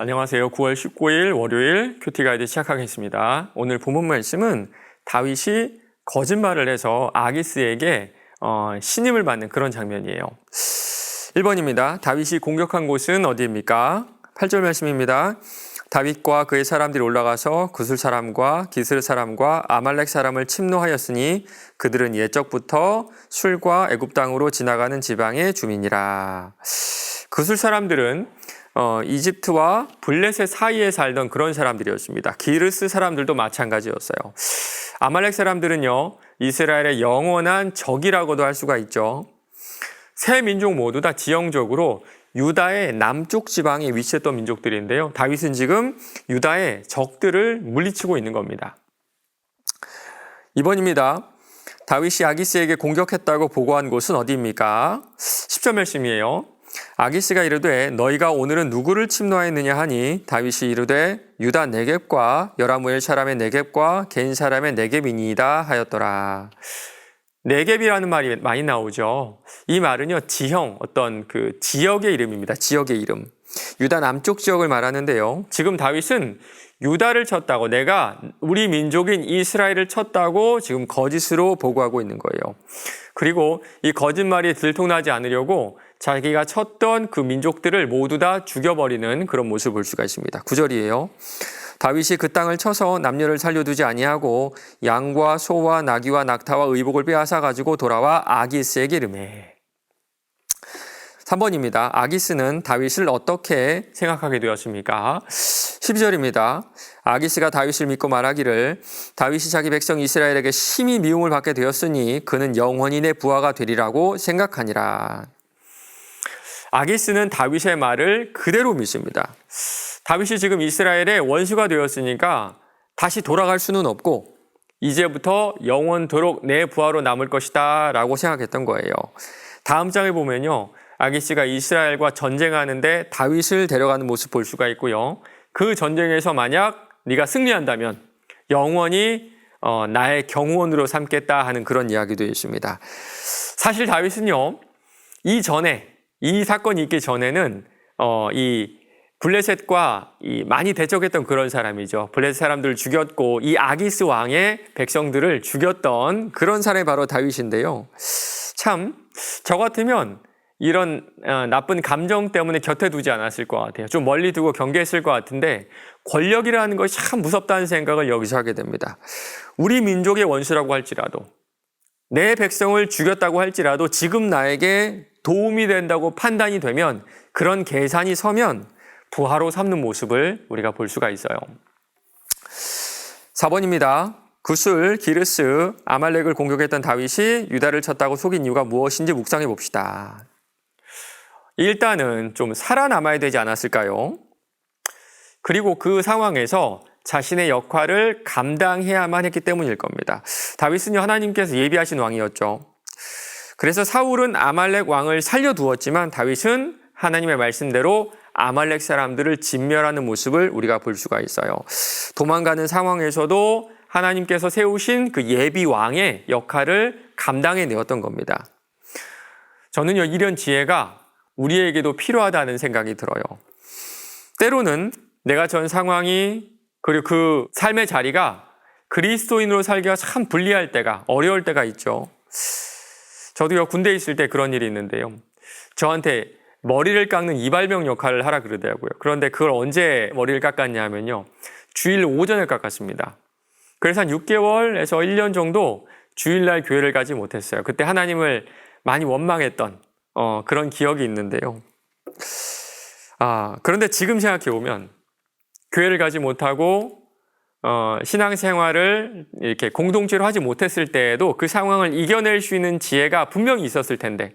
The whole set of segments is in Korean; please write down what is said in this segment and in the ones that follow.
안녕하세요. 9월 19일 월요일 큐티 가이드 시작하겠습니다. 오늘 본문 말씀은 다윗이 거짓말을 해서 아기스에게 신임을 받는 그런 장면이에요. 1번입니다. 다윗이 공격한 곳은 어디입니까? 8절 말씀입니다. 다윗과 그의 사람들이 올라가서 구슬 사람과 기슬 사람과 아말렉 사람을 침노하였으니 그들은 옛적부터 술과 애굽 땅으로 지나가는 지방의 주민이라. 구슬 사람들은 이집트와 블레셋 사이에 살던 그런 사람들이었습니다. 기르스 사람들도 마찬가지였어요. 아말렉 사람들은요, 이스라엘의 영원한 적이라고도 할 수가 있죠. 세 민족 모두 다 지형적으로 유다의 남쪽 지방에 위치했던 민족들인데요. 다윗은 지금 유다의 적들을 물리치고 있는 겁니다. 2번입니다. 다윗이 아기스에게 공격했다고 보고한 곳은 어디입니까? 10절 말씀이에요. 아기스가 이르되 너희가 오늘은 누구를 침노하였느냐 하니 다윗이 이르되 유다 네겝과 여라무엘 사람의 네겝과 겐 사람의 네겝이니이다 하였더라. 네겝이라는 말이 많이 나오죠. 이 말은요, 지형, 어떤 그 지역의 이름입니다. 지역의 이름. 유다 남쪽 지역을 말하는데요. 지금 다윗은 유다를 쳤다고, 내가 우리 민족인 이스라엘을 쳤다고 지금 거짓으로 보고하고 있는 거예요. 그리고 이 거짓말이 들통나지 않으려고 자기가 쳤던 그 민족들을 모두 다 죽여버리는 그런 모습을 볼 수가 있습니다. 9절이에요. 다윗이 그 땅을 쳐서 남녀를 살려두지 아니하고 양과 소와 나귀와 낙타와 의복을 빼앗아 가지고 돌아와 아기스에게 이르매. 3번입니다. 아기스는 다윗을 어떻게 생각하게 되었습니까? 12절입니다. 아기스가 다윗을 믿고 말하기를 다윗이 자기 백성 이스라엘에게 심히 미움을 받게 되었으니 그는 영원히 내 부하가 되리라고 생각하니라. 아기스는 다윗의 말을 그대로 믿습니다. 다윗이 지금 이스라엘의 원수가 되었으니까 다시 돌아갈 수는 없고 이제부터 영원토록 내 부하로 남을 것이다 라고 생각했던 거예요. 다음 장을 보면요, 아기스가 이스라엘과 전쟁하는데 다윗을 데려가는 모습 볼 수가 있고요. 그 전쟁에서 만약 네가 승리한다면 영원히 나의 경호원으로 삼겠다 하는 그런 이야기도 있습니다. 사실 다윗은요, 이 사건이 있기 전에는 이 블레셋과 많이 대적했던 그런 사람이죠. 블레셋 사람들을 죽였고 이 아기스 왕의 백성들을 죽였던 그런 사람이 바로 다윗인데요. 참, 저 같으면 이런 나쁜 감정 때문에 곁에 두지 않았을 것 같아요. 좀 멀리 두고 경계했을 것 같은데 권력이라는 것이 참 무섭다는 생각을 여기서 하게 됩니다. 우리 민족의 원수라고 할지라도, 내 백성을 죽였다고 할지라도 지금 나에게 도움이 된다고 판단이 되면, 그런 계산이 서면 부하로 삼는 모습을 우리가 볼 수가 있어요. 4번입니다. 구슬, 기르스, 아말렉을 공격했던 다윗이 유다를 쳤다고 속인 이유가 무엇인지 묵상해 봅시다. 일단은 좀 살아남아야 되지 않았을까요? 그리고 그 상황에서 자신의 역할을 감당해야만 했기 때문일 겁니다. 다윗은요, 하나님께서 예비하신 왕이었죠. 그래서 사울은 아말렉 왕을 살려두었지만 다윗은 하나님의 말씀대로 아말렉 사람들을 진멸하는 모습을 우리가 볼 수가 있어요. 도망가는 상황에서도 하나님께서 세우신 그 예비 왕의 역할을 감당해내었던 겁니다. 저는요, 이런 지혜가 우리에게도 필요하다는 생각이 들어요. 때로는 내가 전 상황이, 그리고 그 삶의 자리가 그리스도인으로 살기가 참 불리할 때가, 어려울 때가 있죠. 저도요, 군대에 있을 때 그런 일이 있는데요. 저한테 머리를 깎는 이발병 역할을 하라 그러더라고요. 그런데 그걸 언제 머리를 깎았냐 하면요, 주일 오전에 깎았습니다. 그래서 한 6개월에서 1년 정도 주일날 교회를 가지 못했어요. 그때 하나님을 많이 원망했던 그런 기억이 있는데요. 그런데 지금 생각해보면 교회를 가지 못하고 신앙생활을 이렇게 공동체로 하지 못했을 때에도 그 상황을 이겨낼 수 있는 지혜가 분명히 있었을 텐데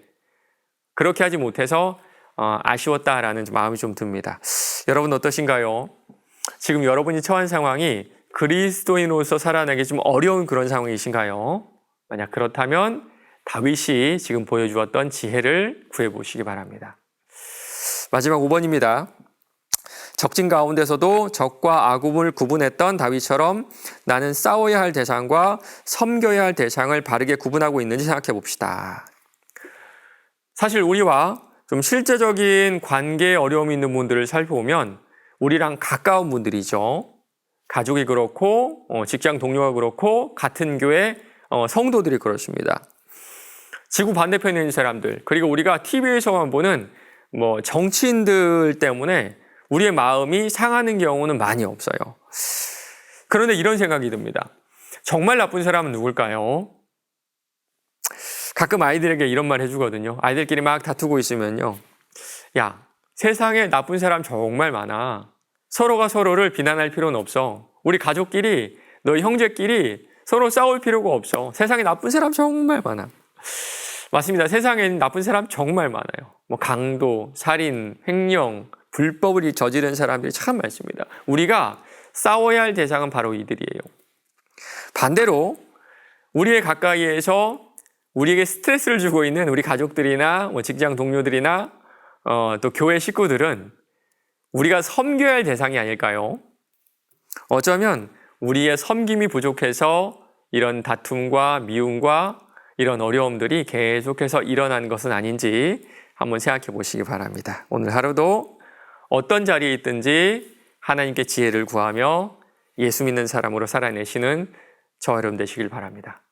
그렇게 하지 못해서 아쉬웠다라는 마음이 좀 듭니다. 여러분 어떠신가요? 지금 여러분이 처한 상황이 그리스도인으로서 살아내기 좀 어려운 그런 상황이신가요? 만약 그렇다면 다윗이 지금 보여주었던 지혜를 구해보시기 바랍니다. 마지막 5번입니다. 적진 가운데서도 적과 아굽을 구분했던 다윗처럼 나는 싸워야 할 대상과 섬겨야 할 대상을 바르게 구분하고 있는지 생각해 봅시다. 사실 우리와 좀 실제적인 관계에 어려움이 있는 분들을 살펴보면 우리랑 가까운 분들이죠. 가족이 그렇고 직장 동료가 그렇고 같은 교회 성도들이 그렇습니다. 지구 반대편에 있는 사람들, 그리고 우리가 TV에서만 보는 정치인들 때문에 우리의 마음이 상하는 경우는 많이 없어요. 그런데 이런 생각이 듭니다. 정말 나쁜 사람은 누굴까요? 가끔 아이들에게 이런 말 해주거든요. 아이들끼리 막 다투고 있으면요. 야, 세상에 나쁜 사람 정말 많아. 서로가 서로를 비난할 필요는 없어. 우리 가족끼리, 너희 형제끼리 서로 싸울 필요가 없어. 세상에 나쁜 사람 정말 많아. 맞습니다. 세상에는 나쁜 사람 정말 많아요. 강도, 살인, 횡령, 불법을 저지른 사람들이 참 많습니다. 우리가 싸워야 할 대상은 바로 이들이에요. 반대로 우리의 가까이에서 우리에게 스트레스를 주고 있는 우리 가족들이나 직장 동료들이나 또 교회 식구들은 우리가 섬겨야 할 대상이 아닐까요? 어쩌면 우리의 섬김이 부족해서 이런 다툼과 미움과 이런 어려움들이 계속해서 일어나는 것은 아닌지 한번 생각해 보시기 바랍니다. 오늘 하루도 어떤 자리에 있든지 하나님께 지혜를 구하며 예수 믿는 사람으로 살아내시는 저와 여러분 되시길 바랍니다.